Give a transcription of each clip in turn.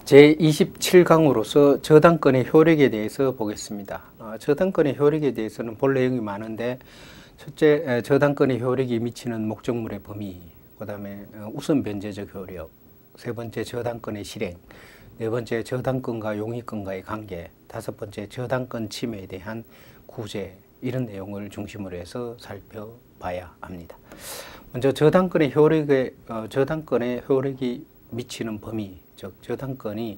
제27강으로서 저당권의 효력에 대해서 보겠습니다. 저당권의 효력에 대해서는 볼 내용이 많은데, 첫째, 저당권의 효력이 미치는 목적물의 범위, 그 다음에 우선 변제적 효력, 세 번째, 저당권의 실행, 네 번째, 저당권과 용의권과의 관계, 다섯 번째, 저당권 침해에 대한 구제, 이런 내용을 중심으로 해서 살펴봐야 합니다. 먼저 저당권의 효력이 미치는 범위, 즉 저당권이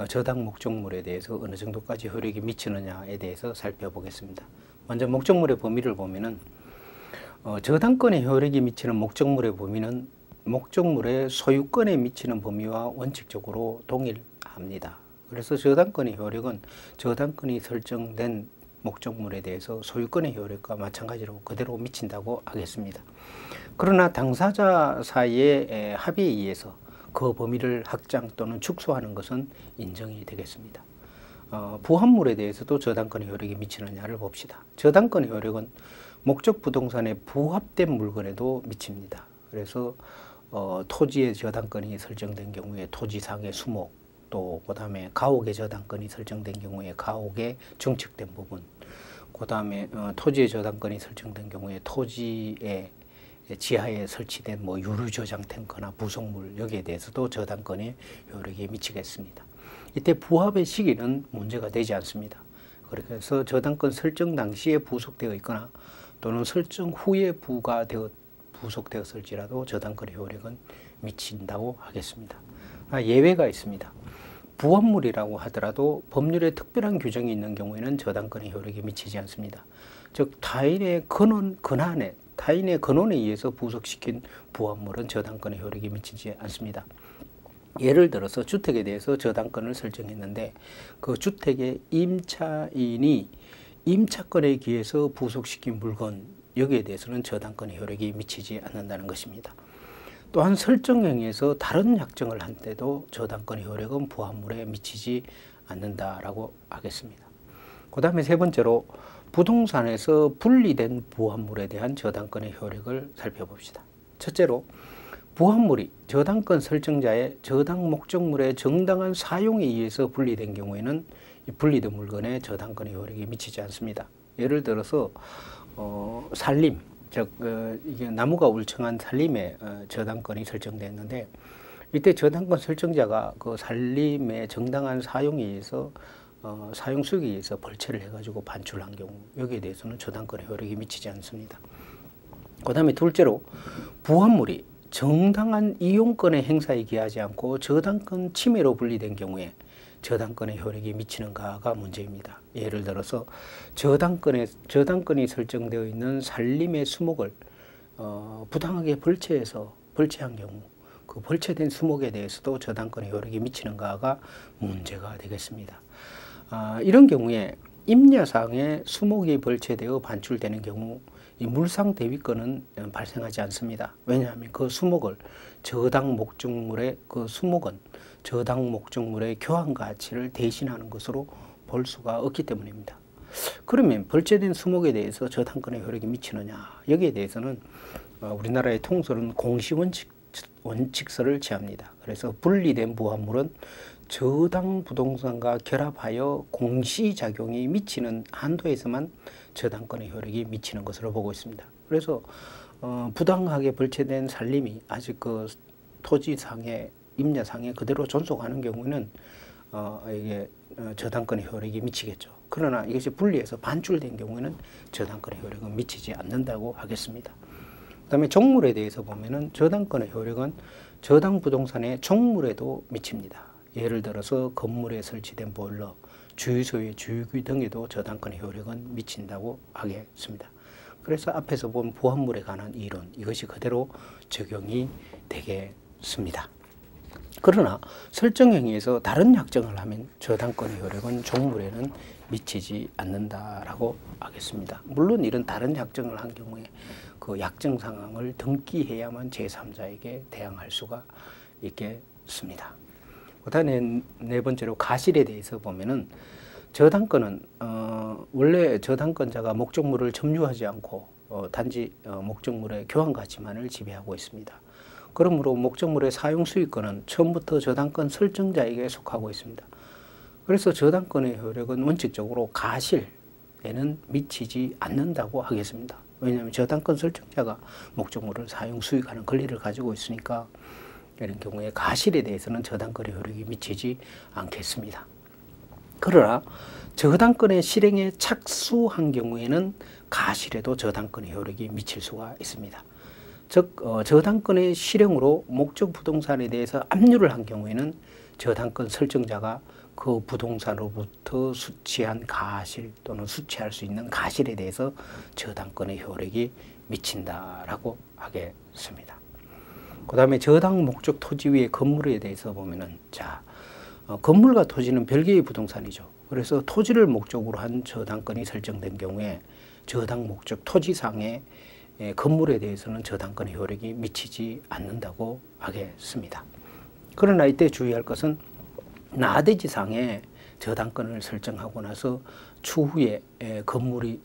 저당 목적물에 대해서 어느 정도까지 효력이 미치느냐에 대해서 살펴보겠습니다. 먼저 목적물의 범위를 보면은 저당권의 효력이 미치는 목적물의 범위는 목적물의 소유권에 미치는 범위와 원칙적으로 동일합니다. 그래서 저당권의 효력은 저당권이 설정된 목적물에 대해서 소유권의 효력과 마찬가지로 그대로 미친다고 하겠습니다. 그러나 당사자 사이의 합의에 의해서 그 범위를 확장 또는 축소하는 것은 인정이 되겠습니다. 부합물에 대해서도 저당권의 효력이 미치느냐를 봅시다. 저당권의 효력은 목적 부동산에 부합된 물건에도 미칩니다. 그래서 토지의 저당권이 설정된 경우에 토지상의 수목, 또 그 다음에 가옥의 저당권이 설정된 경우에 가옥의 증축된 부분, 그 다음에 토지의 저당권이 설정된 경우에 토지의 지하에 설치된 유류 저장 탱크나 부속물, 여기에 대해서도 저당권의 효력이 미치겠습니다. 이때 부합의 시기는 문제가 되지 않습니다. 그래서 저당권 설정 당시에 부속되어 있거나 또는 설정 후에 부속되었을지라도 저당권의 효력은 미친다고 하겠습니다. 예외가 있습니다. 부합물이라고 하더라도 법률에 특별한 규정이 있는 경우에는 저당권의 효력이 미치지 않습니다. 즉 타인의 근원에 의해서 부속시킨 부합물은 저당권의 효력이 미치지 않습니다. 예를 들어서 주택에 대해서 저당권을 설정했는데 그 주택의 임차인이 임차권에 의해서 부속시킨 물건, 여기에 대해서는 저당권의 효력이 미치지 않는다는 것입니다. 또한 설정행위에서 다른 약정을 한 때도 저당권의 효력은 부합물에 미치지 않는다라고 하겠습니다. 그 다음에 세 번째로 부동산에서 분리된 부합물에 대한 저당권의 효력을 살펴봅시다. 첫째로 부합물이 저당권 설정자의 저당 목적물의 정당한 사용에 의해서 분리된 경우에는 이 분리된 물건에 저당권의 효력이 미치지 않습니다. 예를 들어서 산림, 즉 이게 나무가 울창한 산림에 저당권이 설정됐는데 이때 저당권 설정자가 그 산림의 정당한 사용에 의해서 사용 수익에 의해서 벌채를 해가지고 반출한 경우, 여기에 대해서는 저당권의 효력이 미치지 않습니다. 그 다음에 둘째로 부합물이 정당한 이용권의 행사에 기하지 않고 저당권 침해로 분리된 경우에 저당권의 효력이 미치는가가 문제입니다. 예를 들어서 저당권이 설정되어 있는 산림의 수목을 부당하게 벌채한 경우, 그 벌채된 수목에 대해서도 저당권의 효력이 미치는가가 문제가 되겠습니다. 이런 경우에 임야상에 수목이 벌채되어 반출되는 경우 이 물상 대위권은 발생하지 않습니다. 왜냐하면 그 수목은 저당 목적물의 교환 가치를 대신하는 것으로 볼 수가 없기 때문입니다. 그러면 벌채된 수목에 대해서 저당권의 효력이 미치느냐? 여기에 대해서는 우리나라의 통설은 공시원칙서를 취합니다. 그래서 분리된 부합물은 저당 부동산과 결합하여 공시작용이 미치는 한도에서만 저당권의 효력이 미치는 것으로 보고 있습니다. 그래서 부당하게 벌채된 산림이 아직 그 토지상에 임야상에 그대로 존속하는 경우는 이게 저당권의 효력이 미치겠죠. 그러나 이것이 분리해서 반출된 경우에는 저당권의 효력은 미치지 않는다고 하겠습니다. 그다음에 종물에 대해서 보면은 저당권의 효력은 저당 부동산의 종물에도 미칩니다. 예를 들어서 건물에 설치된 보일러, 주유소의 주유기 등에도 저당권의 효력은 미친다고 하겠습니다. 그래서 앞에서 본 부합물에 관한 이론, 이것이 그대로 적용이 되겠습니다. 그러나 설정행위에서 다른 약정을 하면 저당권의 효력은 종물에는 미치지 않는다라고 하겠습니다. 물론 이런 다른 약정을 한 경우에 그 약정 상황을 등기해야만 제3자에게 대항할 수가 있겠습니다. 그다음에 네 번째로 가실에 대해서 보면은 저당권은 원래 저당권자가 목적물을 점유하지 않고 단지 목적물의 교환 가치만을 지배하고 있습니다. 그러므로 목적물의 사용 수익권은 처음부터 저당권 설정자에게 속하고 있습니다. 그래서 저당권의 효력은 원칙적으로 가실에는 미치지 않는다고 하겠습니다. 왜냐하면 저당권 설정자가 목적물을 사용 수익하는 권리를 가지고 있으니까 이런 경우에 가실에 대해서는 저당권의 효력이 미치지 않겠습니다. 그러나 저당권의 실행에 착수한 경우에는 가실에도 저당권의 효력이 미칠 수가 있습니다. 즉 저당권의 실행으로 목적 부동산에 대해서 압류를 한 경우에는 저당권 설정자가 그 부동산으로부터 수취한 가실 또는 수취할 수 있는 가실에 대해서 저당권의 효력이 미친다라고 하겠습니다. 그 다음에 저당 목적 토지 위의 건물에 대해서 보면은 건물과 토지는 별개의 부동산이죠. 그래서 토지를 목적으로 한 저당권이 설정된 경우에 저당 목적 토지상의 건물에 대해서는 저당권의 효력이 미치지 않는다고 하겠습니다. 그러나 이때 주의할 것은 나대지상에 저당권을 설정하고 나서 추후에 건물이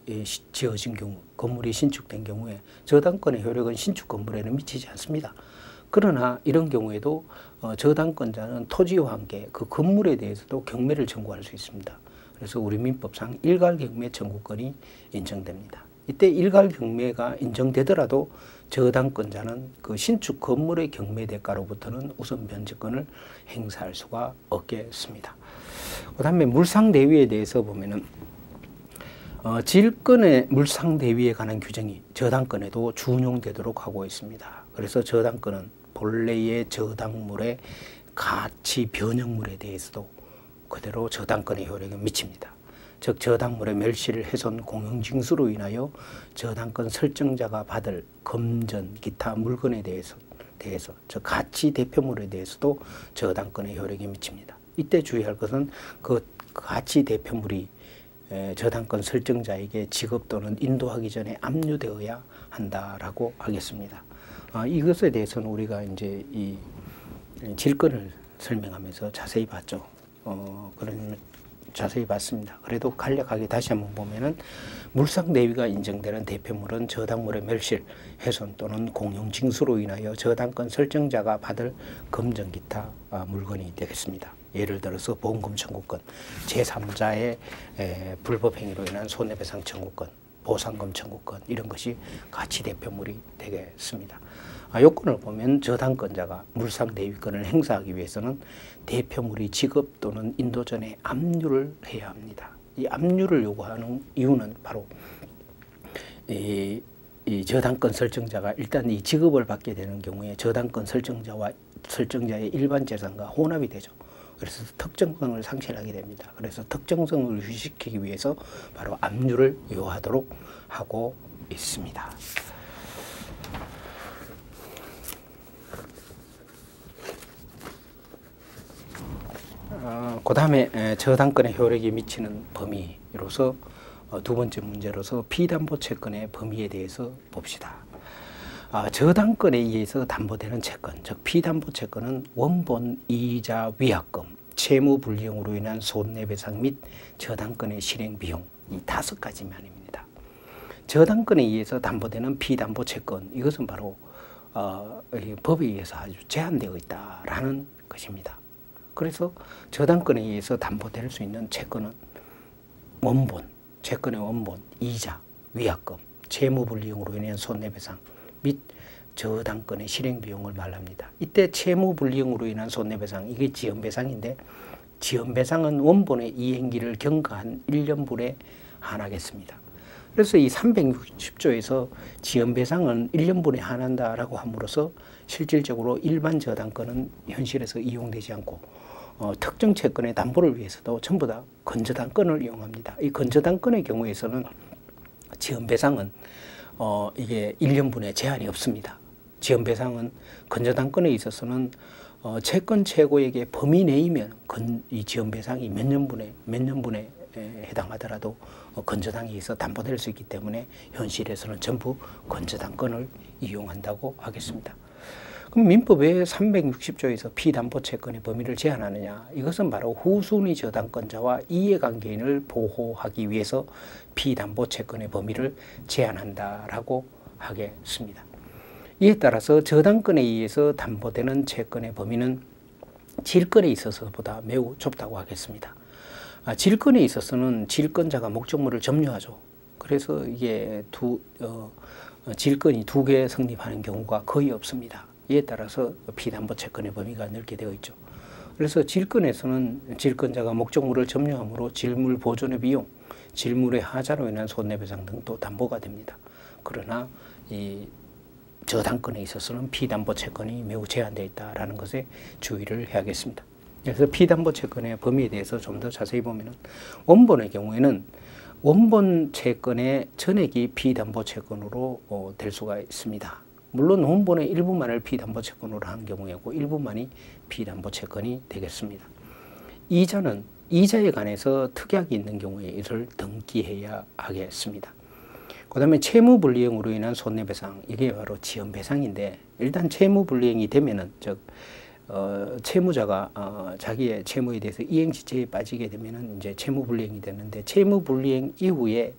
지어진 경우, 건물이 신축된 경우에 저당권의 효력은 신축 건물에는 미치지 않습니다. 그러나 이런 경우에도 저당권자는 토지와 함께 그 건물에 대해서도 경매를 청구할 수 있습니다. 그래서 우리 민법상 일괄경매 청구권이 인정됩니다. 이때 일괄경매가 인정되더라도 저당권자는 그 신축 건물의 경매 대가로부터는 우선 변제권을 행사할 수가 없겠습니다. 그 다음에 물상대위에 대해서 보면은 질권의 물상대위에 관한 규정이 저당권에도 준용되도록 하고 있습니다. 그래서 저당권은 본래의 저당물의 가치 변형물에 대해서도 그대로 저당권의 효력이 미칩니다. 즉 저당물의 멸실, 훼손, 공용징수로 인하여 저당권 설정자가 받을 금전, 기타 물건에 대해서 즉 가치 대표물에 대해서도 저당권의 효력이 미칩니다. 이때 주의할 것은 그 가치 대표물이 저당권 설정자에게 지급 또는 인도하기 전에 압류되어야 한다라고 하겠습니다. 이것에 대해서는 우리가 이제 이 질권을 설명하면서 자세히 봤죠. 그런 자세히 봤습니다. 그래도 간략하게 다시 한번 보면은 물상대위가 인정되는 대표물은 저당물의 멸실, 훼손 또는 공용징수로 인하여 저당권 설정자가 받을 금전 기타 물건이 되겠습니다. 예를 들어서 보험금 청구권, 제3자의 불법행위로 인한 손해배상 청구권, 보상금 청구권 이런 것이 가치 대표물이 되겠습니다. 요건을 보면 저당권자가 물상대위권을 행사하기 위해서는 대표물이 지급 또는 인도 전에 압류를 해야 합니다. 이 압류를 요구하는 이유는 바로 이 저당권 설정자가 일단 이 지급을 받게 되는 경우에 저당권 설정자의 일반 재산과 혼합이 되죠. 그래서 특정성을 상실하게 됩니다. 그래서 특정성을 유지시키기 위해서 바로 압류를 요하도록 하고 있습니다. 그 다음에 저당권의 효력이 미치는 범위로서 두 번째 문제로서 피담보채권의 범위에 대해서 봅시다. 저당권에 의해서 담보되는 채권, 즉 피담보채권은 원본, 이자, 위약금, 채무불이행으로 인한 손해배상 및 저당권의 실행비용 이 5가지만입니다. 저당권에 의해서 담보되는 피담보채권 이것은 바로 법에 의해서 아주 제한되어 있다라는 것입니다. 그래서 저당권에 의해서 담보될 수 있는 채권은 원본, 채권의 원본, 이자, 위약금, 채무불이행으로 인한 손해배상 및 저당권의 실행비용을 말합니다. 이때 채무불이행으로 인한 손해배상, 이게 지연배상인데 지연배상은 원본의 이행기를 경과한 1년분에 한하겠습니다. 그래서 이 360조에서 지연배상은 1년분에 한한다라고 함으로써 실질적으로 일반 저당권은 현실에서 이용되지 않고 특정 채권의 담보를 위해서도 전부 다 건저당권을 이용합니다. 이 건저당권의 경우에서는 지연배상은 이게 1년분에 제한이 없습니다. 지연배상은 건저당권에 있어서는 채권 최고액의 범위 내이면 이 지연배상이 몇 년분에 해당하더라도 건저당에 의해서 담보될 수 있기 때문에 현실에서는 전부 건저당권을 이용한다고 하겠습니다. 그럼 민법 왜 360조에서 피담보채권의 범위를 제한하느냐? 이것은 바로 후순위 저당권자와 이해관계인을 보호하기 위해서 피담보채권의 범위를 제한한다라고 하겠습니다. 이에 따라서 저당권에 의해서 담보되는 채권의 범위는 질권에 있어서보다 매우 좁다고 하겠습니다. 질권에 있어서는 질권자가 목적물을 점유하죠. 그래서 이게 질권이 두 개 성립하는 경우가 거의 없습니다. 이에 따라서 피담보 채권의 범위가 넓게 되어 있죠. 그래서 질권에서는 질권자가 목적물을 점유함으로 질물 보존의 비용, 질물의 하자로 인한 손해배상 등도 담보가 됩니다. 그러나 이 저당권에 있어서는 피담보 채권이 매우 제한되어 있다는 것에 주의를 해야겠습니다. 그래서 피담보 채권의 범위에 대해서 좀 더 자세히 보면 원본의 경우에는 원본 채권의 전액이 피담보 채권으로 될 수가 있습니다. 물론 원본의 일부만을 피담보 채권으로 하는 경우이고 일부만이 피담보 채권이 되겠습니다. 이자는 이자에 관해서 특약이 있는 경우에 이를 등기해야 하겠습니다. 그 다음에 채무불이행으로 인한 손해배상, 이게 바로 지연배상인데, 일단 채무불이행이 되면은, 즉 채무자가 자기의 채무에 대해서 이행지체에 빠지게 되면은 이제 채무불이행이 되는데, 채무불이행 이후에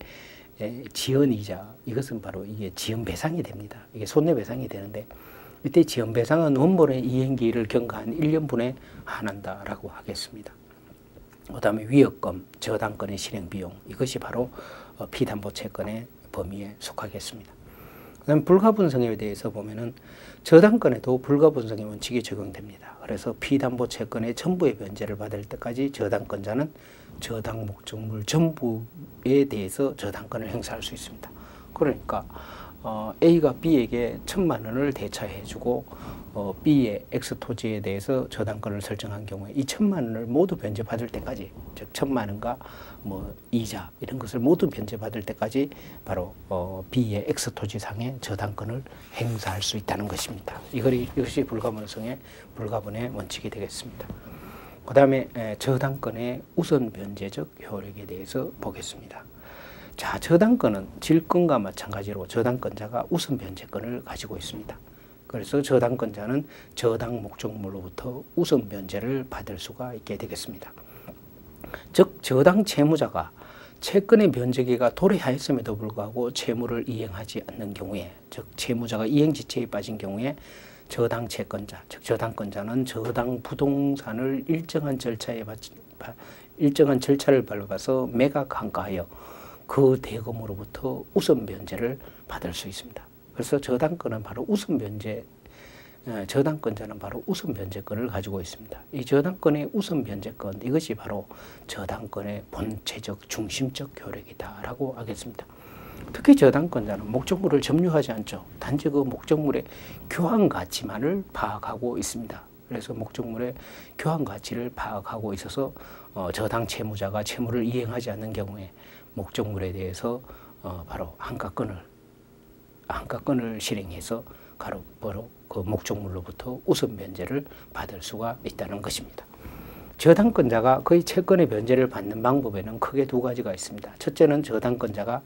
지연이자, 이것은 바로 이게 지연배상이 됩니다. 이게 손해배상이 되는데, 이때 지연배상은 원본의 이행기일을 경과한 1년분에 한한다라고 하겠습니다. 그 다음에 위약금, 저당권의 실행비용, 이것이 바로 피담보 채권의 범위에 속하겠습니다. 그다음 불가분성에 대해서 보면은 저당권에도 불가분성의 원칙이 적용됩니다. 그래서 피담보 채권의 전부의 변제를 받을 때까지 저당권자는 저당 목적물 전부에 대해서 저당권을 행사할 수 있습니다. 그러니까 A가 B에게 1,000만 원을 대차해주고 B의 X 토지에 대해서 저당권을 설정한 경우에 이 1,000만 원을 모두 변제받을 때까지, 즉 1,000만 원과 뭐 이자 이런 것을 모두 변제받을 때까지 바로 B의 X 토지상의 저당권을 행사할 수 있다는 것입니다. 이것이 불가분성의 원칙이 되겠습니다. 그 다음에 저당권의 우선 변제적 효력에 대해서 보겠습니다. 자, 저당권은 질권과 마찬가지로 저당권자가 우선 변제권을 가지고 있습니다. 그래서 저당권자는 저당 목적물로부터 우선 변제를 받을 수가 있게 되겠습니다. 즉 저당 채무자가 채권의 변제기가 도래하였음에도 불구하고 채무를 이행하지 않는 경우에, 즉 채무자가 이행지체에 빠진 경우에 저당 채권자, 즉 저당권자는 저당 부동산을 일정한 절차를 밟아서 매각한가하여 그 대금으로부터 우선 변제를 받을 수 있습니다. 그래서 저당권은 바로 저당권자는 바로 우선 변제권을 가지고 있습니다. 이 저당권의 우선 변제권, 이것이 바로 저당권의 본체적 중심적 효력이다라고 하겠습니다. 특히 저당권자는 목적물을 점유하지 않죠. 단지 그 목적물의 교환 가치만을 파악하고 있습니다. 그래서 목적물의 교환 가치를 파악하고 있어서 저당 채무자가 채무를 이행하지 않는 경우에 목적물에 대해서 바로 한가권을 실행해서 바로 그 목적물로부터 우선 변제를 받을 수가 있다는 것입니다. 저당권자가 그의 채권의 변제를 받는 방법에는 크게 두 가지가 있습니다. 첫째는 저당권자가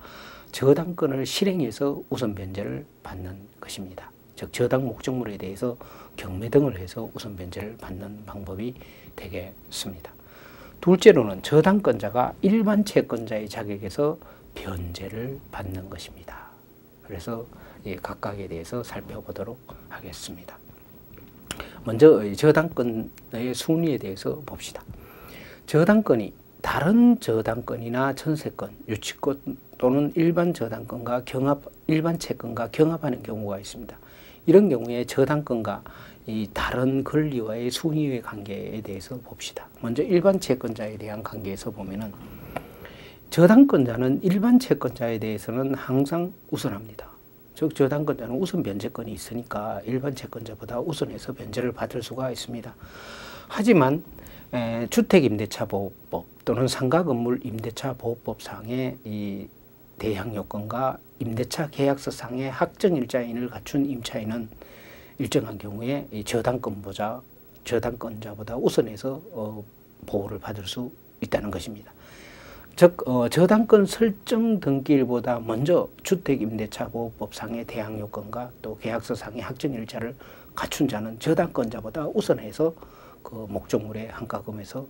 저당권을 실행해서 우선 변제를 받는 것입니다. 즉 저당 목적물에 대해서 경매 등을 해서 우선 변제를 받는 방법이 되겠습니다. 둘째로는 저당권자가 일반 채권자의 자격에서 변제를 받는 것입니다. 그래서 각각에 대해서 살펴보도록 하겠습니다. 먼저 저당권의 순위에 대해서 봅시다. 저당권이 다른 저당권이나 전세권, 유치권 또는 일반 저당권과 일반 채권과 경합하는 경우가 있습니다. 이런 경우에 저당권과 이 다른 권리와의 순위의 관계에 대해서 봅시다. 먼저 일반 채권자에 대한 관계에서 보면은 저당권자는 일반 채권자에 대해서는 항상 우선합니다. 즉 저당권자는 우선 변제권이 있으니까 일반 채권자보다 우선해서 변제를 받을 수가 있습니다. 하지만 주택임대차보호법 또는 상가건물 임대차보호법상의 이 대항요건과 임대차 계약서상의 확정일자인을 갖춘 임차인은 일정한 경우에 이 저당권자보다 우선해서 보호를 받을 수 있다는 것입니다. 즉 저당권 설정 등기일보다 먼저 주택임대차보호법상의 대항요건과 또 계약서상의 확정일자를 갖춘 자는 저당권자보다 우선해서 그 목적물의 한가금에서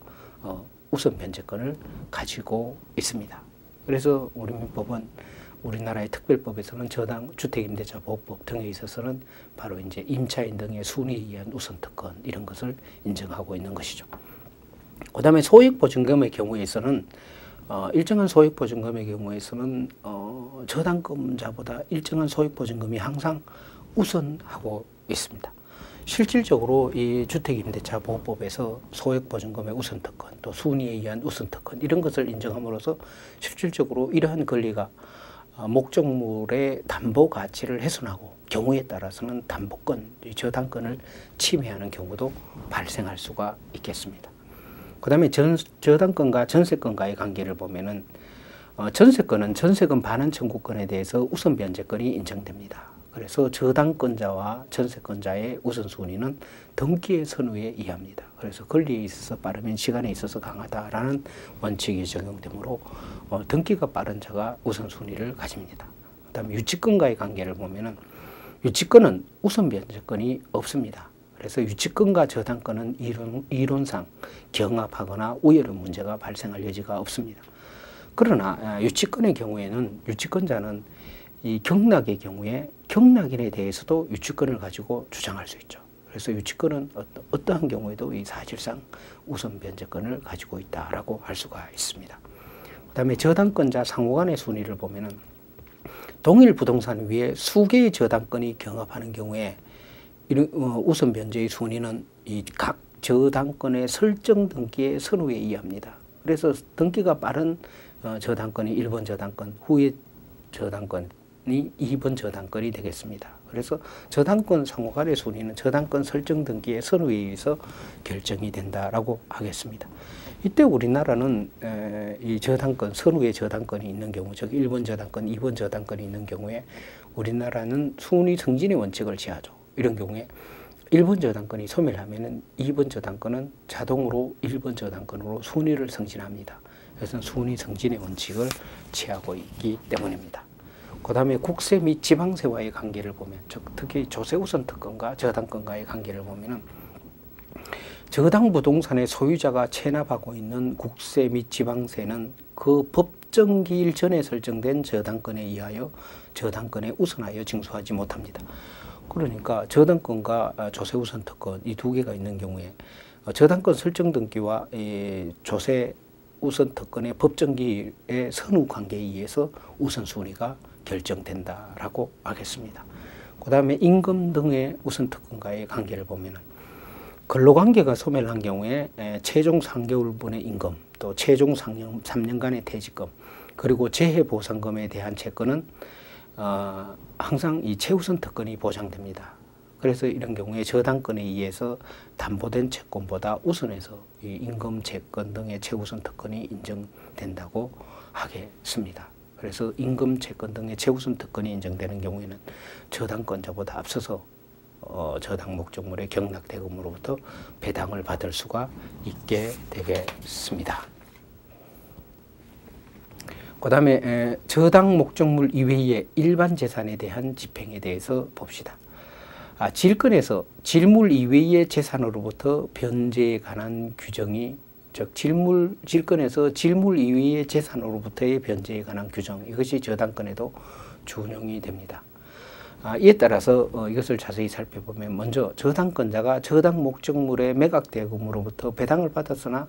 우선 변제권을 가지고 있습니다. 그래서 우리 민법은 우리나라의 특별법에서는 저당 주택임대차 보호법 등에 있어서는 바로 이제 임차인 등의 순위에 의한 우선 특권 이런 것을 인정하고 있는 것이죠. 그다음에 소액보증금의 경우에서는 일정한 소액보증금의 경우에서는 저당권자보다 일정한 소액보증금이 항상 우선하고 있습니다. 실질적으로 이 주택임대차 보호법에서 소액보증금의 우선특권, 또 순위에 의한 우선특권 이런 것을 인정함으로써 실질적으로 이러한 권리가 목적물의 담보 가치를 훼손하고 경우에 따라서는 담보권, 저당권을 침해하는 경우도 발생할 수가 있겠습니다. 그 다음에 저당권과 전세권과의 관계를 보면은 전세권은 전세금 반환 청구권에 대해서 우선 변제권이 인정됩니다. 그래서 저당권자와 전세권자의 우선순위는 등기의 선우에 의합니다. 그래서 권리에 있어서 빠르면 시간에 있어서 강하다라는 원칙이 적용되므로 등기가 빠른 자가 우선순위를 가집니다. 그다음에 유치권과의 관계를 보면은 유치권은 우선 변제권이 없습니다. 그래서 유치권과 저당권은 이론상 경합하거나 우열의 문제가 발생할 여지가 없습니다. 그러나 유치권의 경우에는 유치권자는 이 경락의 경우에 경락인에 대해서도 유치권을 가지고 주장할 수 있죠. 그래서 유치권은 어떠한 경우에도 이 사실상 우선 변제권을 가지고 있다라고 할 수가 있습니다. 그다음에 저당권자 상호간의 순위를 보면은 동일 부동산 위에 수개의 저당권이 경합하는 경우에 우선 변제의 순위는 이 각 저당권의 설정 등기의 선호에 의합니다. 그래서 등기가 빠른 저당권이 1번 저당권, 후에 저당권이 2번 저당권이 되겠습니다. 그래서 저당권 상호간의 순위는 저당권 설정 등기의 선호에 의해서 결정이 된다라고 하겠습니다. 이때 우리나라는 이 저당권, 선후의 저당권이 있는 경우, 즉 1번 저당권, 2번 저당권이 있는 경우에 우리나라는 순위 승진의 원칙을 취하죠. 이런 경우에 1번 저당권이 소멸하면은 2번 저당권은 자동으로 1번 저당권으로 순위를 승진합니다. 그래서 순위 승진의 원칙을 취하고 있기 때문입니다. 그 다음에 국세 및 지방세와의 관계를 보면, 즉 특히 조세 우선 특권과 저당권과의 관계를 보면은 저당 부동산의 소유자가 체납하고 있는 국세 및 지방세는 그 법정기일 전에 설정된 저당권에 의하여 저당권에 우선하여 징수하지 못합니다. 그러니까 저당권과 조세 우선 특권 이 두 개가 있는 경우에 저당권 설정 등기와 조세 우선 특권의 법정기일의 선후 관계에 의해서 우선순위가 결정된다라고 하겠습니다. 그 다음에 임금 등의 우선 특권과의 관계를 보면은 근로관계가 소멸한 경우에 최종 3개월분의 임금, 또 최종 3년간의 퇴직금, 그리고 재해보상금에 대한 채권은 항상 이 최우선 특권이 보장됩니다. 그래서 이런 경우에 저당권에 의해서 담보된 채권보다 우선해서 이 임금 채권 등의 최우선 특권이 인정된다고 하겠습니다. 그래서 임금 채권 등의 최우선 특권이 인정되는 경우에는 저당권자보다 앞서서 저당 목적물의 경락대금으로부터 배당을 받을 수가 있게 되겠습니다. 그 다음에 저당 목적물 이외의 일반 재산에 대한 집행에 대해서 봅시다. 질권에서 질물 이외의 재산으로부터 변제에 관한 규정이, 즉 질권에서 질물 이외의 재산으로부터의 변제에 관한 규정, 이것이 저당권에도 준용이 됩니다. 이에 따라서 이것을 자세히 살펴보면 먼저 저당권자가 저당 목적물의 매각대금으로부터 배당을 받았으나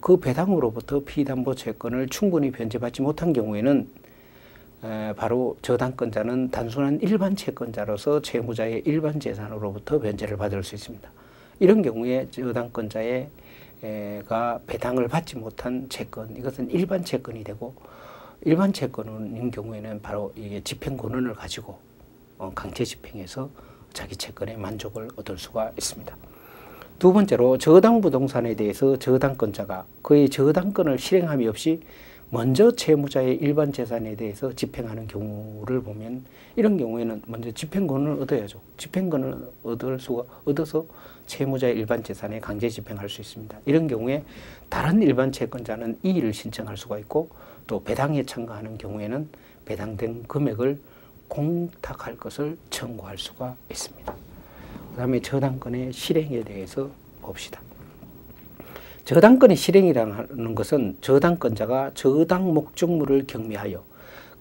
그 배당으로부터 피담보 채권을 충분히 변제받지 못한 경우에는 바로 저당권자는 단순한 일반 채권자로서 채무자의 일반 재산으로부터 변제를 받을 수 있습니다. 이런 경우에 저당권자가 배당을 받지 못한 채권, 이것은 일반 채권이 되고, 일반 채권인 경우에는 바로 이게 집행 권한을 가지고 강제 집행해서 자기 채권에 만족을 얻을 수가 있습니다. 두 번째로 저당 부동산에 대해서 저당권자가 그의 저당권을 실행함이 없이 먼저 채무자의 일반 재산에 대해서 집행하는 경우를 보면, 이런 경우에는 먼저 집행권을 얻어야죠. 집행권을 얻어서 채무자의 일반 재산에 강제 집행할 수 있습니다. 이런 경우에 다른 일반 채권자는 이의를 신청할 수가 있고, 또 배당에 참가하는 경우에는 배당된 금액을 공탁할 것을 청구할 수가 있습니다. 그 다음에 저당권의 실행에 대해서 봅시다. 저당권의 실행이라는 것은 저당권자가 저당 목적물을 경매하여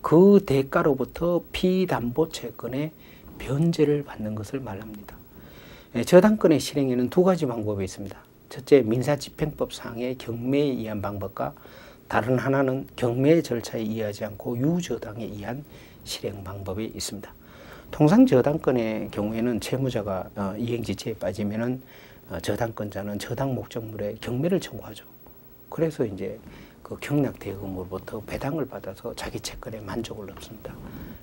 그 대가로부터 피담보채권의 변제를 받는 것을 말합니다. 저당권의 실행에는 두 가지 방법이 있습니다. 첫째, 민사집행법상의 경매에 의한 방법과 다른 하나는 경매 절차에 의하지 않고 유저당에 의한 실행 방법이 있습니다. 통상 저당권의 경우에는 채무자가 이행지체에 빠지면은 저당권자는 저당 목적물에 경매를 청구하죠. 그래서 이제 그 경락대금으로부터 배당을 받아서 자기 채권에 만족을 얻습니다.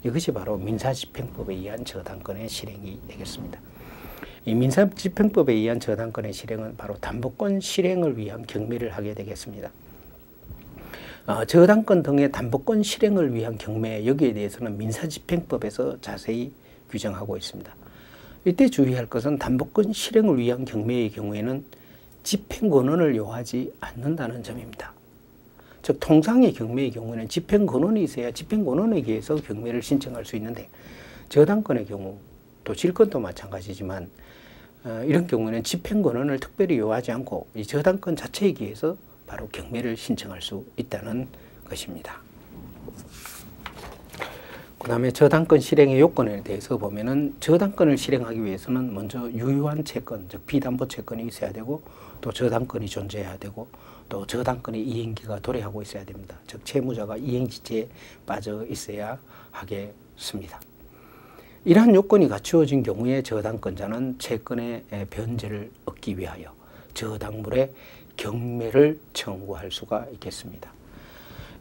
이것이 바로 민사집행법에 의한 저당권의 실행이 되겠습니다. 이 민사집행법에 의한 저당권의 실행은 바로 담보권 실행을 위한 경매를 하게 되겠습니다. 저당권 등의 담보권 실행을 위한 경매, 여기에 대해서는 민사집행법에서 자세히 규정하고 있습니다. 이때 주의할 것은 담보권 실행을 위한 경매의 경우에는 집행권원을 요하지 않는다는 점입니다. 즉 통상의 경매의 경우에는 집행권원이 있어야 집행권원에게 의해서 경매를 신청할 수 있는데, 저당권의 경우 또 질권도 마찬가지지만 이런 경우는 집행권원을 특별히 요하지 않고 이 저당권 자체에 의해서 바로 경매를 신청할 수 있다는 것입니다. 그 다음에 저당권 실행의 요건에 대해서 보면은, 저당권을 실행하기 위해서는 먼저 유효한 채권, 즉 비담보 채권이 있어야 되고, 또 저당권이 존재해야 되고, 또 저당권의 이행기가 도래하고 있어야 됩니다. 즉 채무자가 이행지체에 빠져 있어야 하겠습니다. 이러한 요건이 갖추어진 경우에 저당권자는 채권의 변제를 얻기 위하여 저당물의 경매를 청구할 수가 있겠습니다.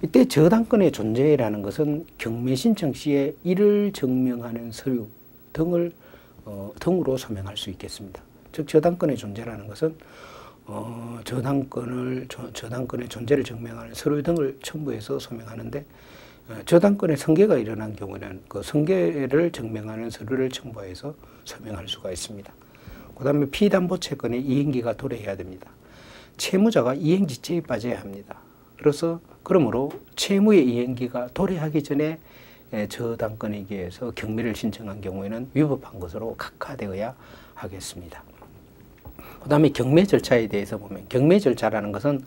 이때 저당권의 존재라는 것은 경매 신청 시에 이를 증명하는 서류 등으로 소명할 수 있겠습니다. 즉 저당권의 존재라는 것은 저당권의 존재를 증명하는 서류 등을 첨부해서 소명하는데, 저당권의 성계가 일어난 경우에는 그 성계를 증명하는 서류를 첨부해서 소명할 수가 있습니다. 그 다음에 피담보채권의 이행기가 도래해야 됩니다. 채무자가 이행지체에 빠져야 합니다. 그러므로 채무의 이행기가 도래하기 전에 저당권에 의해서 경매를 신청한 경우에는 위법한 것으로 각하되어야 하겠습니다. 그 다음에 경매 절차에 대해서 보면, 경매 절차라는 것은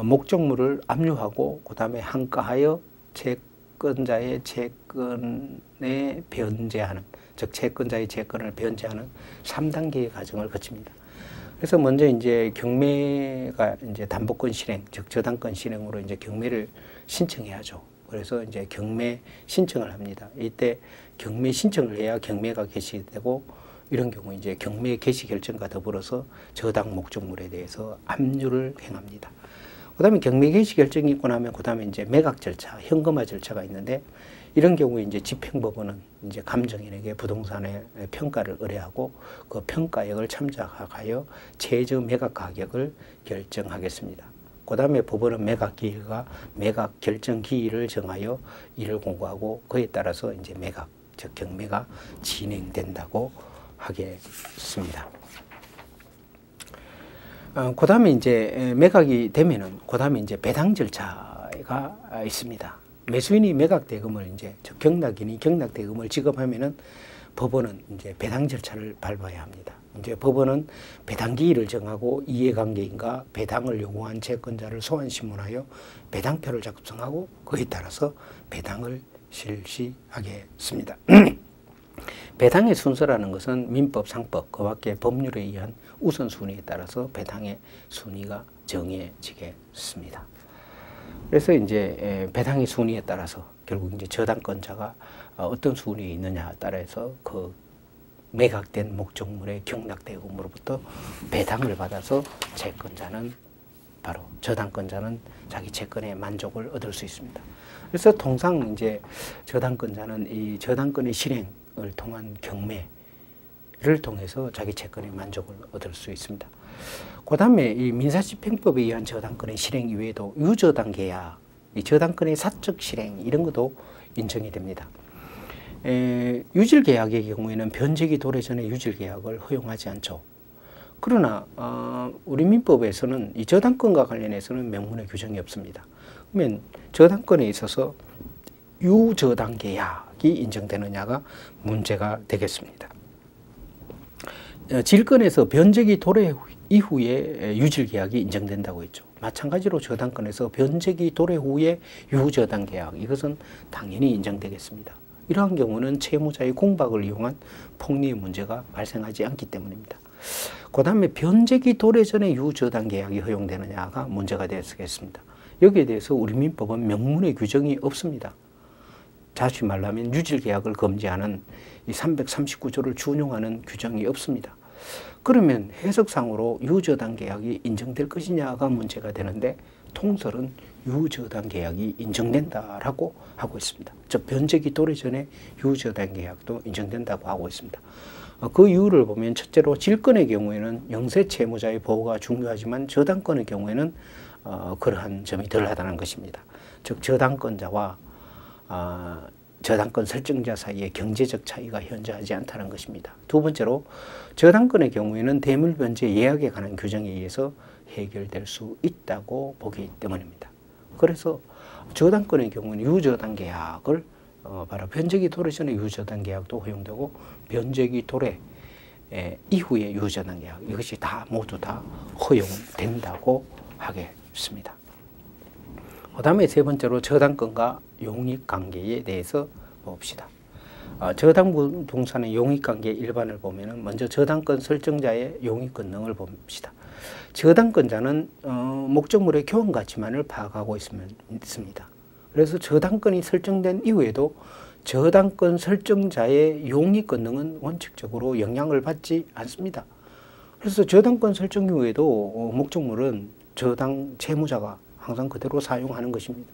목적물을 압류하고 그 다음에 한가하여 채권자의 채권에 변제하는, 즉 채권자의 채권을 변제하는 3단계의 과정을 거칩니다. 그래서 먼저 이제 경매가 이제 담보권 실행, 즉 저당권 실행으로 이제 경매를 신청해야죠. 그래서 이제 경매 신청을 합니다. 이때 경매 신청을 해야 경매가 개시되고, 이런 경우 이제 경매 개시 결정과 더불어서 저당 목적물에 대해서 압류를 행합니다. 그다음에 경매 개시 결정이 있고 나면 그다음에 이제 매각 절차, 현금화 절차가 있는데, 이런 경우에 이제 집행법원은 이제 감정인에게 부동산의 평가를 의뢰하고 그 평가액을 참작하여 최저 매각 가격을 결정하겠습니다. 그다음에 법원은 매각 결정 기일을 정하여 이를 공고하고 그에 따라서 이제 매각, 즉 경매가 진행된다고 하겠습니다. 그다음에 이제 매각이 되면은 그다음에 이제 배당 절차가 있습니다. 매수인이 매각 대금을 이제 경락인이 경락 대금을 지급하면은 법원은 이제 배당 절차를 밟아야 합니다. 이제 법원은 배당 기일을 정하고 이해관계인과 배당을 요구한 채권자를 소환 심문하여 배당표를 작성하고 그에 따라서 배당을 실시하겠습니다. 배당의 순서라는 것은 민법, 상법, 그 밖에 법률에 의한 우선순위에 따라서 배당의 순위가 정해지겠습니다. 그래서 이제 배당의 순위에 따라서 결국 이제 저당권자가 어떤 순위에 있느냐에 따라서 그 매각된 목적물의 경락대금으로부터 배당을 받아서 채권자는, 바로 저당권자는 자기 채권의 만족을 얻을 수 있습니다. 그래서 통상 이제 저당권자는 이 저당권의 실행을 통한 경매를 통해서 자기 채권의 만족을 얻을 수 있습니다. 그 다음에 이 민사집행법에 의한 저당권의 실행 이외에도 유저당 계약, 이 저당권의 사적 실행 이런 것도 인정이 됩니다. 유질 계약의 경우에는 변제기 도래 전에 유질 계약을 허용하지 않죠. 그러나 우리 민법에서는 이 저당권과 관련해서는 명문의 규정이 없습니다. 그러면 저당권에 있어서 유저당 계약이 인정되느냐가 문제가 되겠습니다. 질권에서 변제기 도래 이후에 유질 계약이 인정된다고 했죠. 마찬가지로 저당권에서 변제기 도래 후에 유저당 계약, 이것은 당연히 인정되겠습니다. 이러한 경우는 채무자의 공박을 이용한 폭리의 문제가 발생하지 않기 때문입니다. 그 다음에 변제기 도래 전에 유저당 계약이 허용되느냐가 문제가 되겠습니다. 여기에 대해서 우리 민법은 명문의 규정이 없습니다. 다시 말하면 유질계약을 금지하는 이 339조를 준용하는 규정이 없습니다. 그러면 해석상으로 유저당 계약이 인정될 것이냐가 문제가 되는데 통설은 유저당 계약이 인정된다라고 하고 있습니다. 즉 변제기 도래 전에 유저당 계약도 인정된다고 하고 있습니다. 그 이유를 보면 첫째로 질권의 경우에는 영세 채무자의 보호가 중요하지만 저당권의 경우에는 그러한 점이 덜하다는 것입니다. 즉 저당권자와 저당권 설정자 사이의 경제적 차이가 현저하지 않다는 것입니다. 두 번째로 저당권의 경우에는 대물변제 예약에 관한 규정에 의해서 해결될 수 있다고 보기 때문입니다. 그래서 저당권의 경우는 유저당 계약을 바로 변제기 도래 전에 유저당 계약도 허용되고 변제기 도래 이후에 유저당 계약, 이것이 다 모두 다 허용된다고 하겠습니다. 그 다음에 세 번째로 저당권과 용익관계에 대해서 봅시다. 저당부동산의 용익관계 일반을 보면 먼저 저당권 설정자의 용익권능을 봅시다. 저당권자는 목적물의 교환가치만을 파악하고 있습니다. 그래서 저당권이 설정된 이후에도 저당권 설정자의 용익권능은 원칙적으로 영향을 받지 않습니다. 그래서 저당권 설정 이후에도 목적물은 저당 채무자가 항상 그대로 사용하는 것입니다.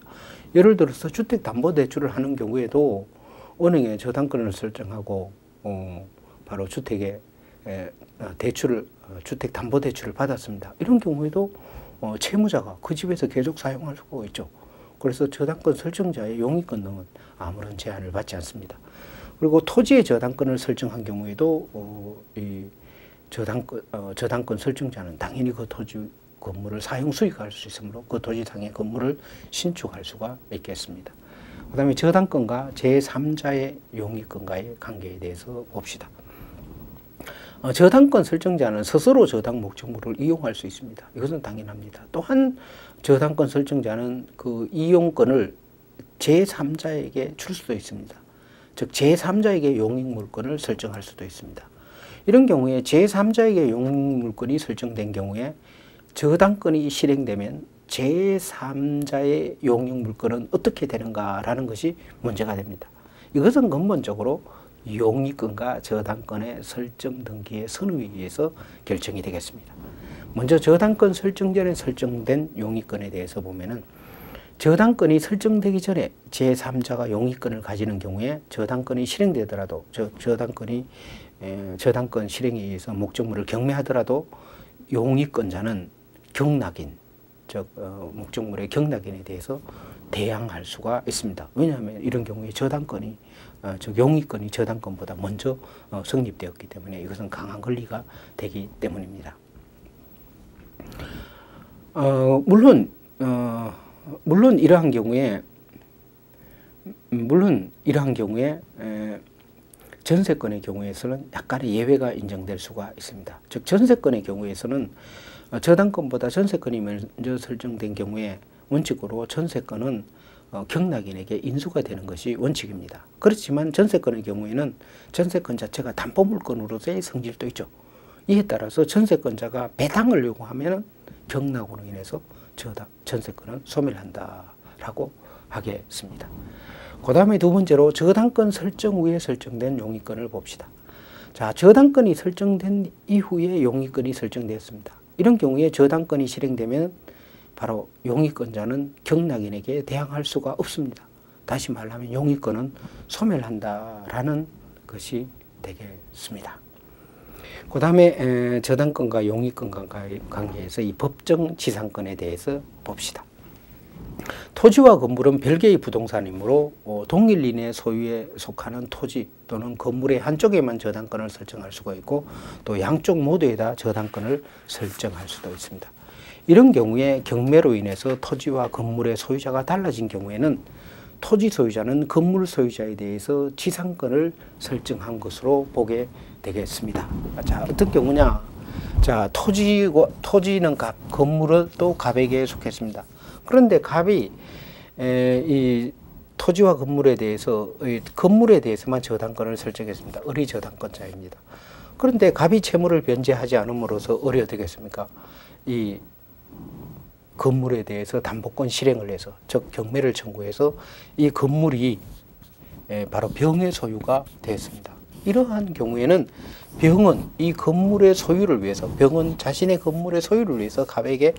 예를 들어서 주택담보대출을 하는 경우에도 은행에 저당권을 설정하고 바로 주택에 대출을 주택담보대출을 받았습니다. 이런 경우에도 채무자가 그 집에서 계속 사용할 수가 있죠. 그래서 저당권 설정자의 용익권능은 아무런 제한을 받지 않습니다. 그리고 토지의 저당권을 설정한 경우에도 이 저당권 설정자는 당연히 그 토지 건물을 사용 수익할 수 있으므로 그 토지상의 건물을 신축할 수가 있겠습니다. 그 다음에 저당권과 제3자의 용익권과의 관계에 대해서 봅시다. 저당권 설정자는 스스로 저당 목적물을 이용할 수 있습니다. 이것은 당연합니다. 또한 저당권 설정자는 그 이용권을 제3자에게 줄 수도 있습니다. 즉 제3자에게 용익물권을 설정할 수도 있습니다. 이런 경우에 제3자에게 용익물권이 설정된 경우에 저당권이 실행되면 제3자의 용익물권은 어떻게 되는가라는 것이 문제가 됩니다. 이것은 근본적으로 용익권과 저당권의 설정 등기의 선의에 의해서 결정이 되겠습니다. 먼저 저당권 설정 전에 설정된 용익권에 대해서 보면은 저당권이 설정되기 전에 제3자가 용익권을 가지는 경우에 저당권이 실행되더라도 저당권 실행에 의해서 목적물을 경매하더라도 용익권자는 경락인, 즉 목적물의 경락인에 대해서 대항할 수가 있습니다. 왜냐하면 이런 경우에 저당권이 즉 용익권이 저당권보다 먼저 성립되었기 때문에 이것은 강한 권리가 되기 때문입니다. 물론 이러한 경우에 전세권의 경우에서는 약간의 예외가 인정될 수가 있습니다. 즉 전세권의 경우에서는 저당권보다 전세권이 먼저 설정된 경우에 원칙으로 전세권은 경락인에게 인수가 되는 것이 원칙입니다. 그렇지만 전세권의 경우에는 전세권 자체가 담보물권으로서의 성질도 있죠. 이에 따라서 전세권자가 배당을 요구하면 경락으로 인해서 전세권은 소멸한다라고 하겠습니다. 그 다음에 두 번째로 저당권 설정 후에 설정된 용익권을 봅시다. 자, 저당권이 설정된 이후에 용익권이 설정되었습니다. 이런 경우에 저당권이 실행되면 바로 용익권자는 경락인에게 대항할 수가 없습니다. 다시 말하면 용익권은 소멸한다라는 것이 되겠습니다. 그 다음에 저당권과 용익권과의 관계에서 이 법정 지상권에 대해서 봅시다. 토지와 건물은 별개의 부동산이므로 동일인의 소유에 속하는 토지 또는 건물의 한쪽에만 저당권을 설정할 수가 있고 또 양쪽 모두에다 저당권을 설정할 수도 있습니다. 이런 경우에 경매로 인해서 토지와 건물의 소유자가 달라진 경우에는 토지 소유자는 건물 소유자에 대해서 지상권을 설정한 것으로 보게 되겠습니다. 자, 어떤 경우냐? 자, 토지는 갑, 건물은 또 갑에게 속했습니다. 그런데 갑이 이 토지와 건물에 대해서 건물에 대해서만 저당권을 설정했습니다. 을이 저당권자입니다. 그런데 갑이 채무를 변제하지 않음으로써 을이 어떻게 했습니까? 이 건물에 대해서 담보권 실행을 해서, 즉 경매를 청구해서 이 건물이 바로 병의 소유가 되었습니다. 이러한 경우에는 병은 이 건물의 소유를 위해서, 병은 자신의 건물의 소유를 위해서 갑에게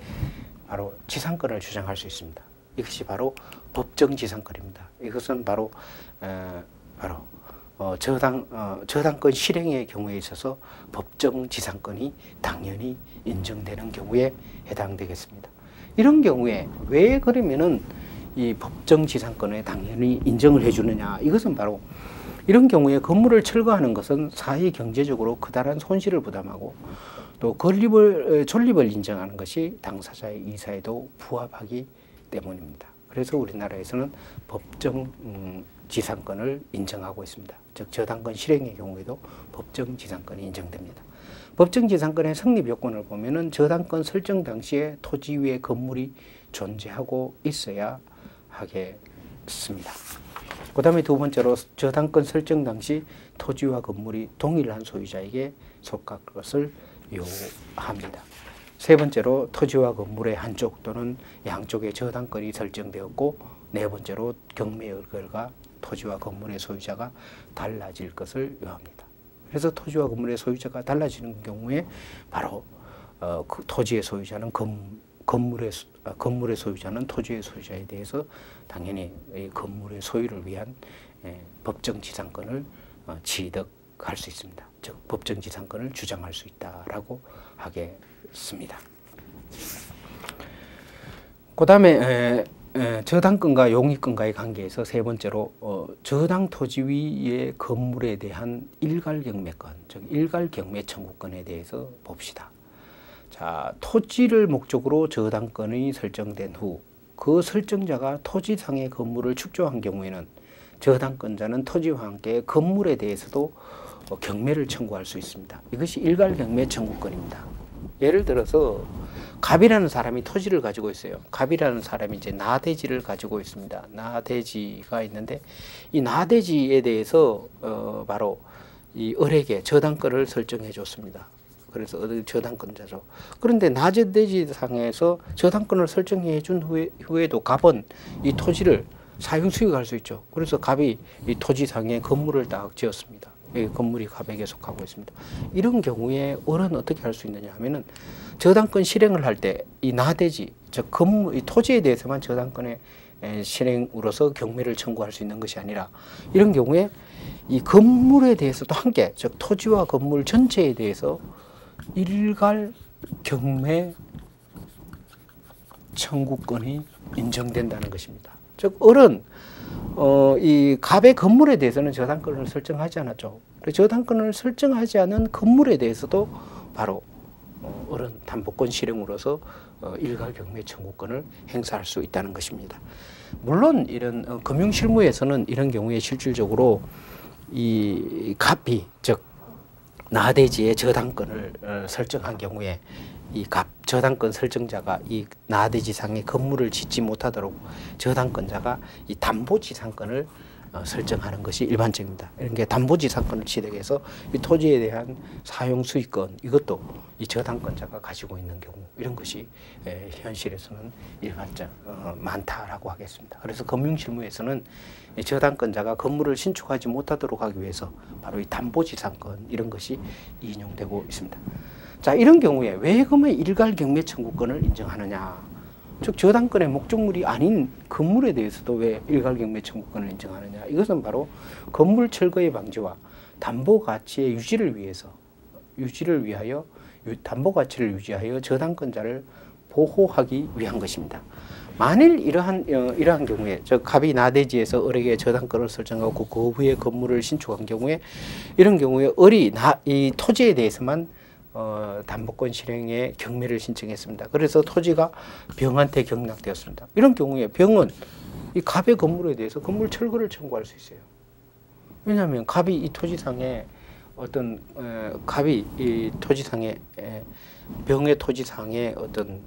바로 지상권을 주장할 수 있습니다. 이것이 바로 법정 지상권입니다. 이것은 바로 저당권 실행의 경우에 있어서 법정 지상권이 당연히 인정되는 경우에 해당되겠습니다. 이런 경우에 왜 그러면은 이 법정 지상권에 당연히 인정을 해주느냐? 이것은 바로 이런 경우에 건물을 철거하는 것은 사회 경제적으로 커다란 손실을 부담하고 또 존립을 인정하는 것이 당사자의 이사에도 부합하기 때문입니다. 그래서 우리나라에서는 법정 지상권을 인정하고 있습니다. 즉 저당권 실행의 경우에도 법정 지상권이 인정됩니다. 법정 지상권의 성립 요건을 보면은 저당권 설정 당시에 토지 위에 건물이 존재하고 있어야 하겠습니다. 그 다음에 두 번째로 저당권 설정 당시 토지와 건물이 동일한 소유자에게 속할 것을 요합니다. 세 번째로 토지와 건물의 한쪽 또는 양쪽에 저당권이 설정되었고, 네 번째로 경매의 결과 토지와 건물의 소유자가 달라질 것을 요합니다. 그래서 토지와 건물의 소유자가 달라지는 경우에 바로 그 토지의 소유자는 건물의 소유자는 토지의 소유자에 대해서 당연히 이 건물의 소유를 위한 법정 지상권을 취득할 수 있습니다. 즉 법정 지상권을 주장할 수 있다라고 하겠습니다. 그 다음에 저당권과 용익권과의 관계에서 세 번째로 저당 토지 위의 건물에 대한 일괄경매권, 즉 일괄경매 청구권에 대해서 봅시다. 자, 토지를 목적으로 저당권이 설정된 후 그 설정자가 토지상의 건물을 축조한 경우에는 저당권자는 토지와 함께 건물에 대해서도 경매를 청구할 수 있습니다. 이것이 일괄경매 청구권입니다. 예를 들어서 갑이라는 사람이 토지를 가지고 있어요. 갑이라는 사람이 이제 나대지를 가지고 있습니다. 나대지가 있는데 이 나대지에 대해서 바로 이 을에게 저당권을 설정해 줬습니다. 그래서 저당권자죠. 그런데 나대지상에서 저당권을 설정해 준 후에도 갑은 이 토지를 사용 수익할 수 있죠. 그래서 갑이 이 토지상에 건물을 딱 지었습니다. 이 건물이 갑에게 속하고 있습니다. 이런 경우에 을은 어떻게 할 수 있느냐 하면은 저당권 실행을 할 때 이 나대지, 즉 건물, 이 토지에 대해서만 저당권의 실행으로서 경매를 청구할 수 있는 것이 아니라 이런 경우에 이 건물에 대해서도 함께, 즉 토지와 건물 전체에 대해서 일괄 경매 청구권이 인정된다는 것입니다. 즉 을은 이 갑의 건물에 대해서는 저당권을 설정하지 않았죠. 저당권을 설정하지 않은 건물에 대해서도 바로 을은 담보권 실행으로서 일괄 경매 청구권을 행사할 수 있다는 것입니다. 물론 이런 금융실무에서는 이런 경우에 실질적으로 이 갑이, 즉 나대지의 저당권을 설정한 경우에 이 저당권 설정자가 이 나대지상의 건물을 짓지 못하도록 저당권자가 이 담보지상권을 설정하는 것이 일반적입니다. 이런 게 담보지상권을 취득해서 이 토지에 대한 사용 수익권, 이것도 이 저당권자가 가지고 있는 경우, 이런 것이 현실에서는 일반적 많다라고 하겠습니다. 그래서 금융실무에서는 저당권자가 건물을 신축하지 못하도록 하기 위해서 바로 이 담보지상권, 이런 것이 인용되고 있습니다. 자, 이런 경우에 왜 그러면 일괄 경매 청구권을 인정하느냐? 즉 저당권의 목적물이 아닌 건물에 대해서도 왜 일괄 경매 청구권을 인정하느냐? 이것은 바로 건물 철거의 방지와 담보 가치의 유지를 위하여 담보 가치를 유지하여 저당권자를 보호하기 위한 것입니다. 만일 이러한 경우에, 즉 갑이 나대지에서 을에게 저당권을 설정하고 그 후에 건물을 신축한 경우에, 이런 경우에 을이 이 토지에 대해서만 담보권 실행에 경매를 신청했습니다. 그래서 토지가 병한테 경락되었습니다. 이런 경우에 병은 이 갑의 건물에 대해서 건물 철거를 청구할 수 있어요. 왜냐하면 갑이 이 토지상에 어떤 갑이 이 토지상의 병의 토지상의 어떤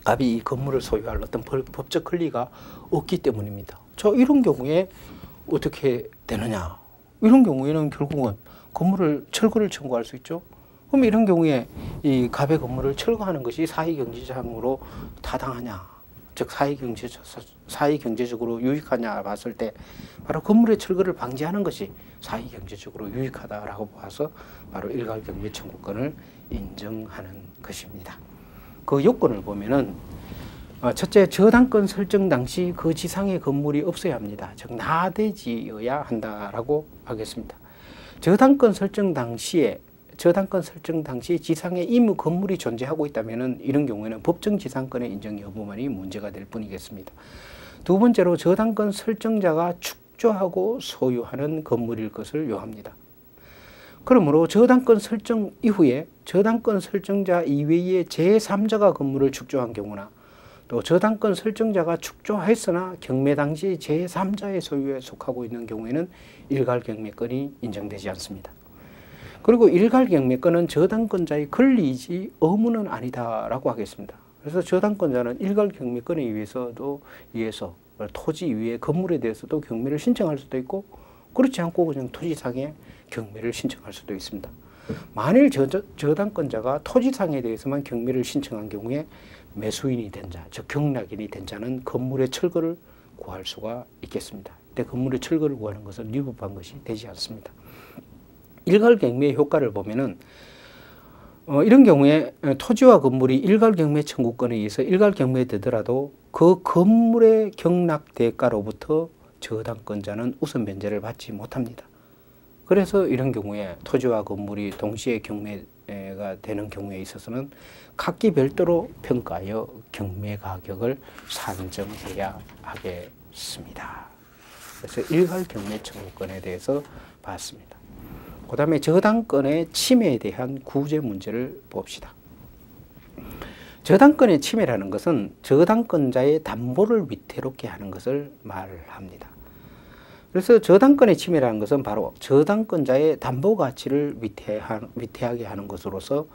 갑이 이 건물을 소유할 어떤 법적 권리가 없기 때문입니다. 저 이런 경우에 어떻게 되느냐? 이런 경우에는 결국은 건물을 철거를 청구할 수 있죠. 그럼 이런 경우에 이 갑의 건물을 철거하는 것이 사회경제상으로 타당하냐? 즉 사회경제적으로 유익하냐 봤을 때 바로 건물의 철거를 방지하는 것이 사회경제적으로 유익하다라고 봐서 바로 일괄경매 청구권을 인정하는 것입니다. 그 요건을 보면은 첫째, 저당권 설정 당시 그 지상의 건물이 없어야 합니다. 즉 나대지여야 한다라고 하겠습니다. 저당권 설정 당시 지상에 이미 건물이 존재하고 있다면 이런 경우에는 법정 지상권의 인정 여부만이 문제가 될 뿐이겠습니다. 두 번째로 저당권 설정자가 축조하고 소유하는 건물일 것을 요합니다. 그러므로 저당권 설정 이후에 저당권 설정자 이외의 제3자가 건물을 축조한 경우나 또 저당권 설정자가 축조했으나 경매 당시 제3자의 소유에 속하고 있는 경우에는 일괄경매권이 인정되지 않습니다. 그리고 일괄경매권은 저당권자의 권리이지 의무는 아니다라고 하겠습니다. 그래서 저당권자는 일괄경매권에 의해서 토지 위에 건물에 대해서도 경매를 신청할 수도 있고 그렇지 않고 그냥 토지상에 경매를 신청할 수도 있습니다. 만일 저당권자가 토지상에 대해서만 경매를 신청한 경우에 매수인이 된 자, 즉 경락인이 된 자는 건물의 철거를 구할 수가 있겠습니다. 이때 건물의 철거를 구하는 것은 위법한 것이 되지 않습니다. 일괄경매의 효과를 보면은 이런 경우에 토지와 건물이 일괄경매 청구권에 의해서 일괄경매되더라도 그 건물의 경락 대가로부터 저당권자는 우선 면제를 받지 못합니다. 그래서 이런 경우에 토지와 건물이 동시에 경매가 되는 경우에 있어서는 각기 별도로 평가하여 경매 가격을 산정해야 하겠습니다. 그래서 일괄경매 청구권에 대해서 봤습니다. 그 다음에 저당권의 침해에 대한 구제 문제를 봅시다. 저당권의 침해라는 것은 저당권자의 담보를 위태롭게 하는 것을 말합니다. 그래서 저당권의 침해라는 것은 바로 저당권자의 담보 가치를 위태하게 하는 것으로서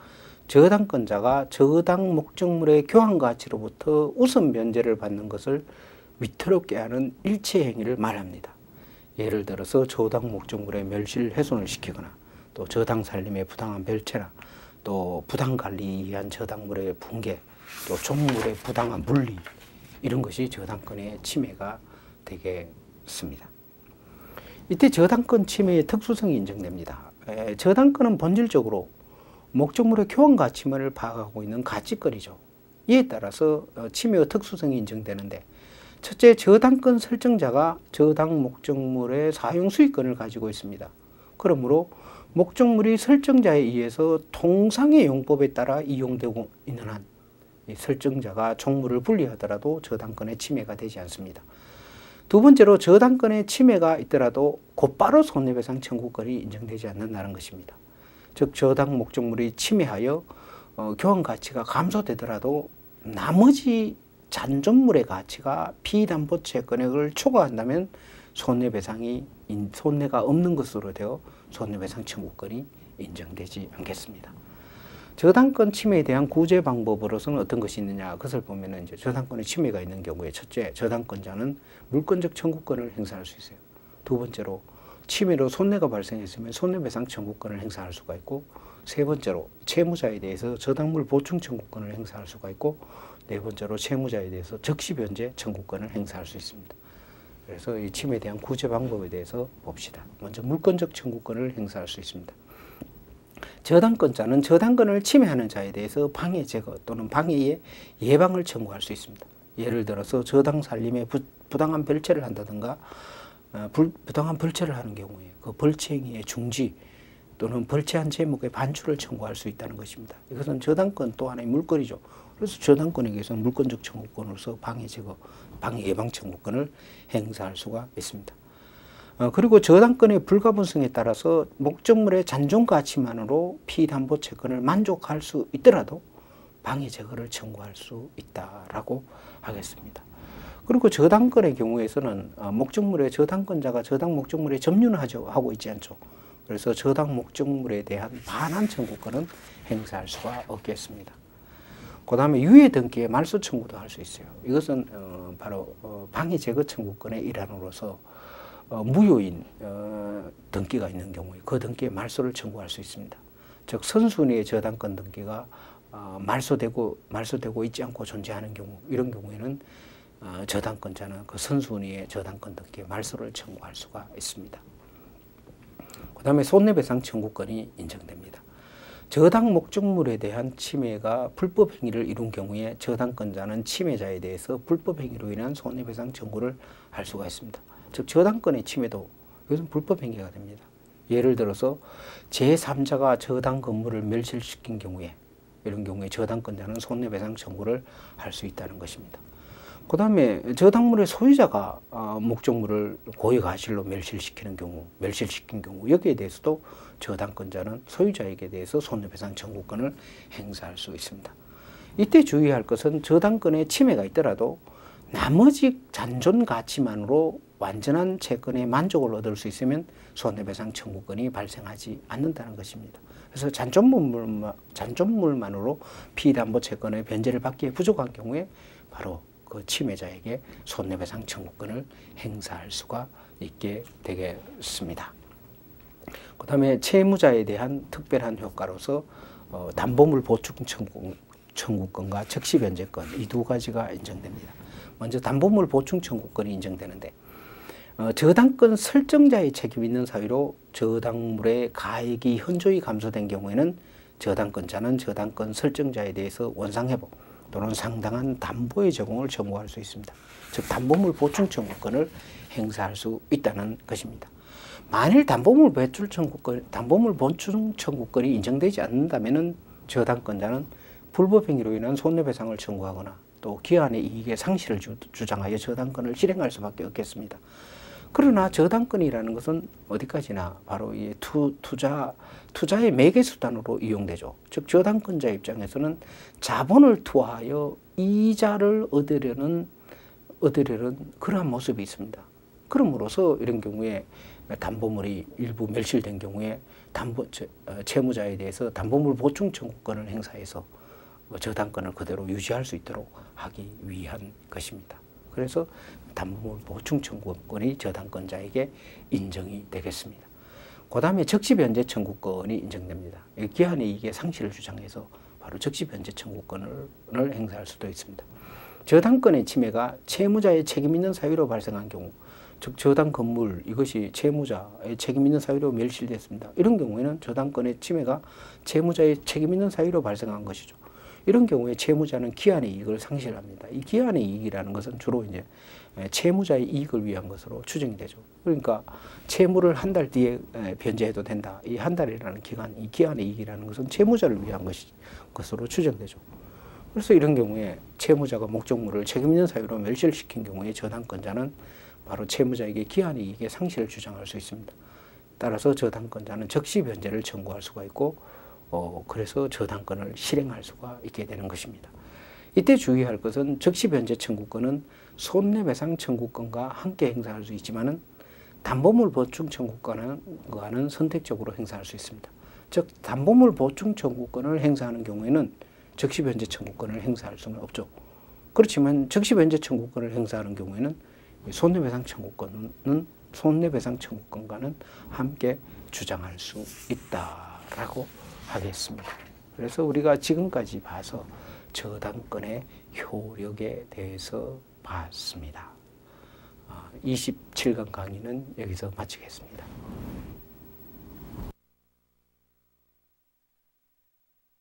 저당권자가 저당 목적물의 교환 가치로부터 우선 면제를 받는 것을 위태롭게 하는 일체 행위를 말합니다. 예를 들어서 저당 목적물의 멸실 훼손을 시키거나 또 저당 살림의 부당한 별채나 또 부당 관리에 의한 저당물의 붕괴 또 종물의 부당한 분리 이런 것이 저당권의 침해가 되겠습니다. 이때 저당권 침해의 특수성이 인정됩니다. 저당권은 본질적으로 목적물의 교환 가치만을 파악하고 있는 가치권이죠. 이에 따라서 침해의 특수성이 인정되는데 첫째, 저당권 설정자가 저당 목적물의 사용 수익권을 가지고 있습니다. 그러므로 목적물이 설정자에 의해서 통상의 용법에 따라 이용되고 있는 한 설정자가 종물을 분리하더라도 저당권의 침해가 되지 않습니다. 두 번째로 저당권의 침해가 있더라도 곧바로 손해배상 청구권이 인정되지 않는다는 것입니다. 즉 저당 목적물이 침해하여 교환 가치가 감소되더라도 나머지 잔존물의 가치가 피담보채 금액을 초과한다면 손해가 없는 것으로 되어 손해배상 청구권이 인정되지 않겠습니다. 저당권 침해에 대한 구제 방법으로서는 어떤 것이 있느냐 그것을 보면은 이제 저당권의 침해가 있는 경우에 첫째, 저당권자는 물권적 청구권을 행사할 수 있어요. 두 번째로 침해로 손해가 발생했으면 손해배상 청구권을 행사할 수가 있고 세 번째로 채무자에 대해서 저당물 보충 청구권을 행사할 수가 있고 네 번째로 채무자에 대해서 적시 변제 청구권을 행사할 수 있습니다. 그래서 이 침해에 대한 구제 방법에 대해서 봅시다. 먼저 물권적 청구권을 행사할 수 있습니다. 저당권자는 저당권을 침해하는 자에 대해서 방해 제거 또는 방해의 예방을 청구할 수 있습니다. 예를 들어서 저당 살림에 부당한 별채를 한다든가 부당한 벌채를 하는 경우에 그 벌채 행위의 중지 또는 벌채한 제목의 반출을 청구할 수 있다는 것입니다. 이것은 저당권 또 하나의 물권이죠. 그래서 저당권에 의해서 물권적 청구권으로서 방해 제거, 방해 예방 청구권을 행사할 수가 있습니다. 그리고 저당권의 불가분성에 따라서 목적물의 잔존 가치만으로 피담보 채권을 만족할 수 있더라도 방해 제거를 청구할 수 있다라고 하겠습니다. 그리고 저당권의 경우에서는 목적물의 저당권자가 저당 목적물에 점유는 하고 있지 않죠. 그래서 저당 목적물에 대한 반환 청구권은 행사할 수가 없겠습니다. 그 다음에 유예 등기의 말소 청구도 할 수 있어요. 이것은 바로 방해 제거 청구권의 일환으로서 무효인 등기가 있는 경우에 그 등기의 말소를 청구할 수 있습니다. 즉 선순위의 저당권 등기가 말소되고 있지 않고 존재하는 경우, 이런 경우에는 저당권자는 그 선순위의 저당권 등기의 말소를 청구할 수가 있습니다. 그 다음에 손해배상 청구권이 인정됩니다. 저당 목적물에 대한 침해가 불법 행위를 이룬 경우에 저당권자는 침해자에 대해서 불법 행위로 인한 손해배상 청구를 할 수가 있습니다. 즉 저당권의 침해도 이것은 불법 행위가 됩니다. 예를 들어서 제3자가 저당 건물을 멸실시킨 경우에, 이런 경우에 저당권자는 손해배상 청구를 할 수 있다는 것입니다. 그 다음에 저당물의 소유자가 목적물을 고의가실로 멸실시킨 경우, 여기에 대해서도 저당권자는 소유자에게 대해서 손해배상 청구권을 행사할 수 있습니다. 이때 주의할 것은 저당권에 침해가 있더라도 나머지 잔존 가치만으로 완전한 채권의 만족을 얻을 수 있으면 손해배상 청구권이 발생하지 않는다는 것입니다. 그래서 잔존물만으로 피담보 채권의 변제를 받기에 부족한 경우에 바로 그 침해자에게 손해배상 청구권을 행사할 수가 있게 되겠습니다. 그 다음에 채무자에 대한 특별한 효과로서 담보물 보충 청구권과 즉시 변제권, 이 두 가지가 인정됩니다. 먼저 담보물 보충 청구권이 인정되는데 저당권 설정자의 책임 있는 사유로 저당물의 가액이 현저히 감소된 경우에는 저당권자는 저당권 설정자에 대해서 원상회복 또는 상당한 담보의 제공을 청구할 수 있습니다. 즉 담보물 보충 청구권을 행사할 수 있다는 것입니다. 만일 담보물 보충 청구권이 인정되지 않는다면 저당권자는 불법 행위로 인한 손해배상을 청구하거나 또 기한의 이익의 상실을 주장하여 저당권을 실행할 수밖에 없겠습니다. 그러나 저당권이라는 것은 어디까지나 바로 이 투자의 매개수단으로 이용되죠. 즉 저당권자 입장에서는 자본을 투하하여 이자를 얻으려는 그러한 모습이 있습니다. 그럼으로써 이런 경우에 담보물이 일부 멸실된 경우에 채무자에 대해서 담보물 보충 청구권을 행사해서 저당권을 그대로 유지할 수 있도록 하기 위한 것입니다. 그래서 담보물 보충 청구권이 저당권자에게 인정이 되겠습니다. 그 다음에 적시변제 청구권이 인정됩니다. 기한의 이익의 상실을 주장해서 바로 적시변제 청구권을 행사할 수도 있습니다. 저당권의 침해가 채무자의 책임 있는 사유로 발생한 경우, 즉 저당 건물 이것이 채무자의 책임 있는 사유로 멸실됐습니다. 이런 경우에는 저당권의 침해가 채무자의 책임 있는 사유로 발생한 것이죠. 이런 경우에 채무자는 기한의 이익을 상실합니다. 이 기한의 이익이라는 것은 주로 이제 채무자의 이익을 위한 것으로 추정이 되죠. 그러니까 채무를 한 달 뒤에 변제해도 된다. 이 한 달이라는 기간, 이 기한의 이익이라는 것은 채무자를 위한 것으로 추정되죠. 그래서 이런 경우에 채무자가 목적물을 책임 있는 사유로 멸실시킨 경우에 저당권자는 바로 채무자에게 기한의 이익의 상실을 주장할 수 있습니다. 따라서 저당권자는 적시 변제를 청구할 수가 있고 그래서 저당권을 실행할 수가 있게 되는 것입니다. 이때 주의할 것은 적시 변제 청구권은 손해배상 청구권과 함께 행사할 수 있지만은 담보물 보충 청구권과는 선택적으로 행사할 수 있습니다. 즉 담보물 보충 청구권을 행사하는 경우에는 적시 변제 청구권을 행사할 수는 없죠. 그렇지만 적시 변제 청구권을 행사하는 경우에는 손해배상 청구권과는 함께 주장할 수 있다라고 하겠습니다. 그래서 우리가 지금까지 봐서 저당권의 효력에 대해서 봤습니다. 27강 강의는 여기서 마치겠습니다.